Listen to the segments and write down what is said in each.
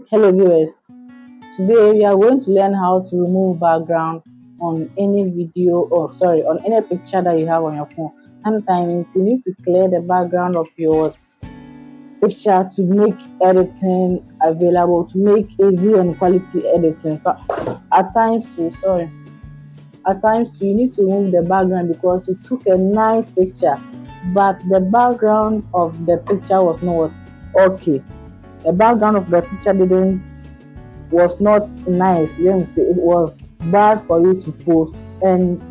Hello viewers, today we are going to learn how to remove background on any video or on any picture that you have on your phone. Sometimes you need to clear the background of your picture to make editing available, to make easy and quality editing. So at times you need to remove the background because you took a nice picture but the background of the picture was not okay. The background of the picture was not nice. Let me say it was bad for you to post. And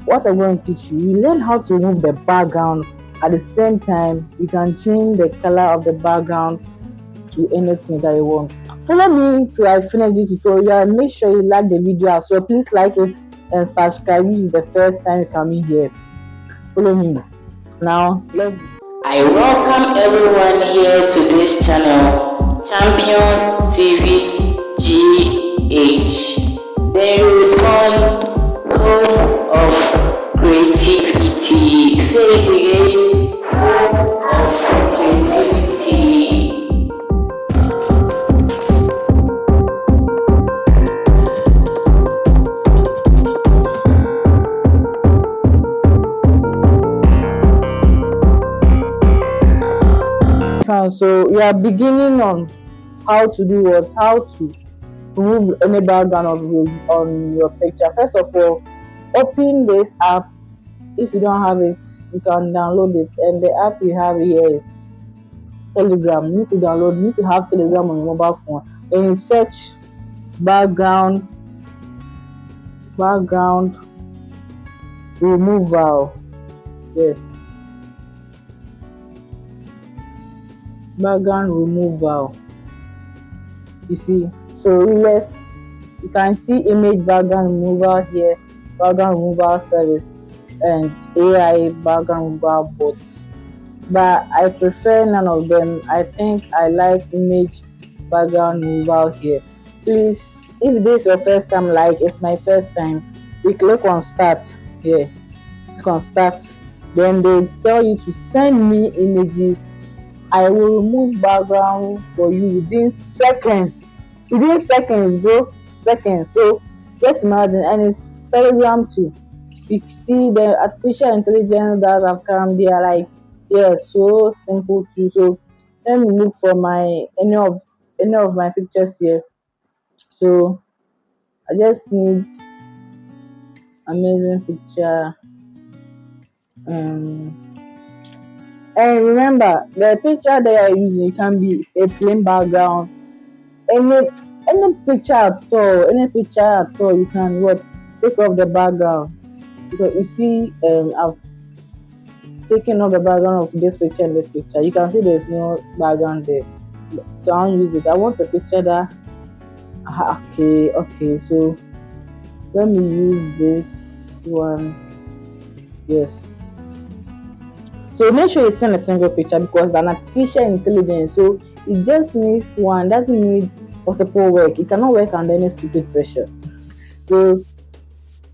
what I'm going to teach you, you learn how to remove the background. At the same time, you can change the color of the background to anything that you want. Follow me till I finish this tutorial. Make sure you like the video as well. Please like it and subscribe. This is the first time you come in here. Follow me. Now, let's. I welcome everyone here to this channel, Champions TV GH. They respond home of creativity. Say it again. Home of creativity. So we are beginning on how to do what, how to remove any background on your picture. First of all, open this app. If you don't have it, you can download it. And the app you have here is Telegram. You need to download. You need to have Telegram on your mobile phone. Then you search background removal. Yes. Background removal. You see, so yes, you can see image background removal here, background removal service, and AI background removal bots. But I prefer none of them. I think I like image background removal here. Please, if this is your first time, like it's my first time, you click on start here. Click on start. Then they tell you to send me images. I will remove background for you within seconds. Bro. Seconds. So just imagine, and it's Telegram too. You see the artificial intelligence that have come. They are like, yeah, so simple too. So let me look for any of my pictures here. So I just need amazing picture. And remember, the picture they are using can be a plain background. Any picture at all, you can take off the background. Because you see, I've taken off the background of this picture and this picture. You can see there's no background there. So I won't use it. I want a picture that okay, so let me use this one. Yes. So make sure you send a single picture because an artificial intelligence, so it just needs one, doesn't need multiple work. It cannot work under any stupid pressure. So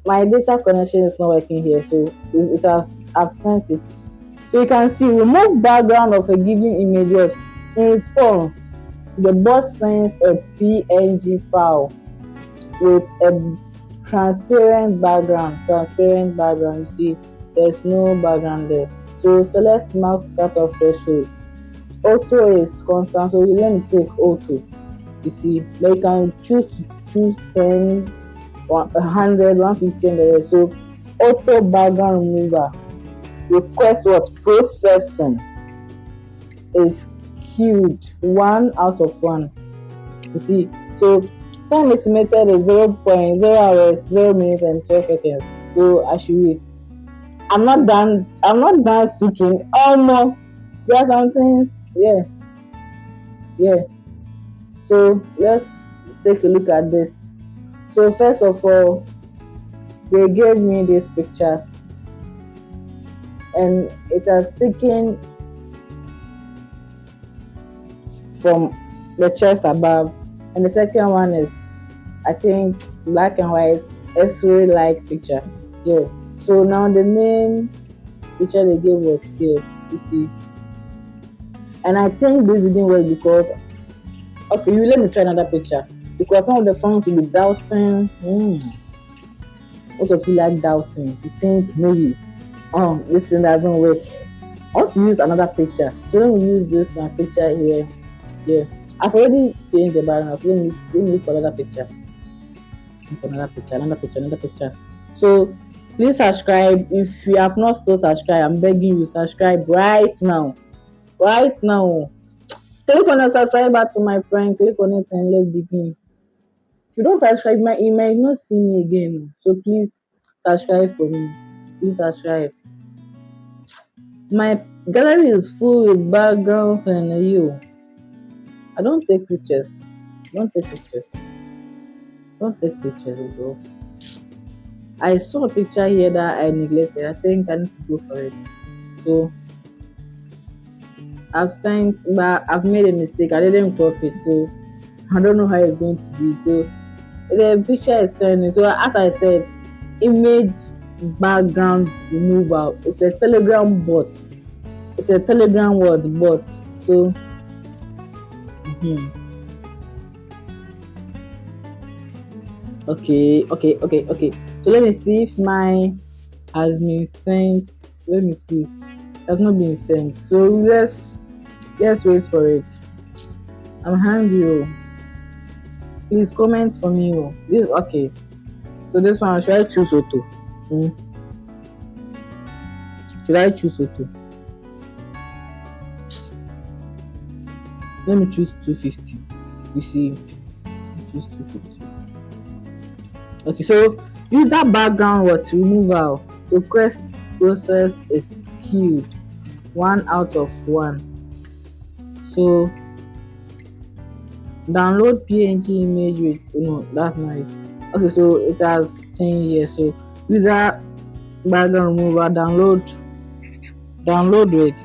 my data connection is not working here, so I've sent it. So you can see remove background of a given image. In response, the bot sends a PNG file with a transparent background. You see, there's no background there. So select max cutoff threshold. Auto is constant, so you let me take auto. You see, but you can choose 10, 100, 150 and the rest. So auto background remover. Request what? Processing is queued 1 out of 1. You see, so time estimated is 0.0 hours, 0 minutes and 12 seconds. So I should wait. I'm not done speaking. Oh no, there are some things. Yeah. So let's take a look at this. So first of all, they gave me this picture and it has taken from the chest above, and the second one is, I think, black and white X-ray like picture. Yeah. So now the main picture they gave was here, you see. And I think this didn't work because Okay, you let me try another picture because some of the phones will be doubting. What of you like doubting? You think maybe, this thing doesn't work. I want to use another picture. So let me use this my picture here. Yeah, I've already changed the background. So let me look for another picture. Another picture. So please subscribe. If you have not still subscribed, I'm begging you subscribe right now. Right now. Click on the subscribe button, my friend. Click on it and let's begin. If you don't subscribe, you might not see me again. So please subscribe for me. Please subscribe. My gallery is full with backgrounds and you. I don't take pictures. Don't take pictures. Don't take pictures, bro. I saw a picture here that I neglected. I think I need to go for it. So I've made a mistake. I didn't crop it, so I don't know how it's going to be. So the picture is sending. So as I said, image background removal. It's a Telegram bot. It's a Telegram word bot. So okay. So let me see if mine has been sent. Let me see. It has not been sent. So let's wait for it. I'm hungry. Please comment for me. This okay. So this one, should I choose Auto? Should I choose Auto? Let me choose 250. You see, choose 250. Okay, so use that background word to removal. Request process is queued. 1 out of 1. So download PNG image with no, that's not it. Okay, so it has 10 years. So use that background remover. Download with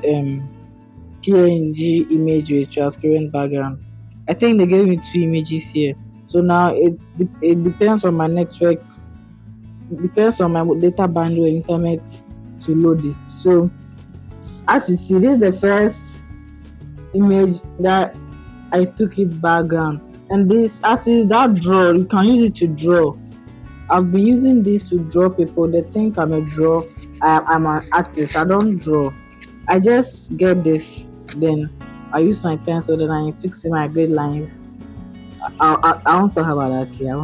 PNG image with transparent background. I think they gave me 2 images here. So now it depends on my network. It depends on my data bandwidth and internet to load it. So as you see, this is the first image that I took it background, and this artist that draw, you can use it to draw. I've been using this to draw people. They think I'm a draw. I'm an artist. I don't draw. I just get this, then I use my pencil, then I fix my grid lines. I won't talk about that here.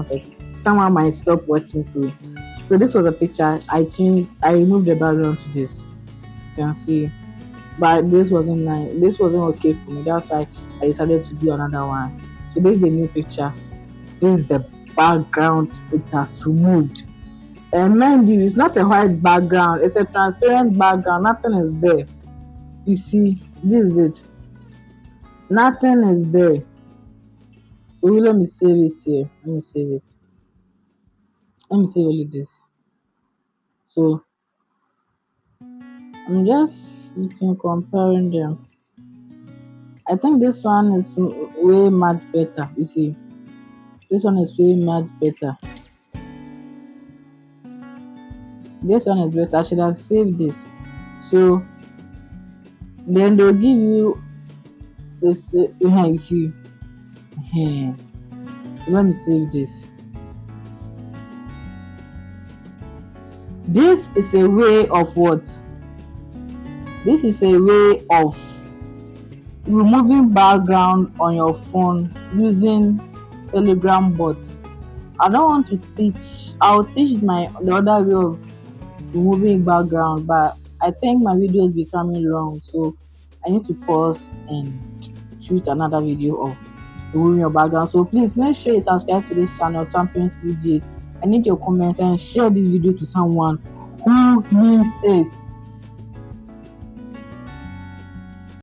Someone might stop watching. So this was a picture. I removed the background to this. You can see, but this wasn't nice. This wasn't okay for me. That's why I decided to do another one. So this is the new picture. This is the background it has removed. And mind you, it's not a white background. It's a transparent background. Nothing is there. You see, this is it. Nothing is there. So let me save it here. Let me save it. Let me save only this. So I'm just looking, comparing them. I think this one is way much better. You see, this one is way much better. This one is better. I should have saved this. So then they'll give you this. You see. Let me save this. This is a way of what? This is a way of removing background on your phone using Telegram bot. I don't want to teach. I'll teach the other way of removing background, but I think my video is becoming long, so I need to pause and shoot another video of removing your background. So please make sure you subscribe to this channel, Champions TVG. I need your comment and share this video to someone who needs it.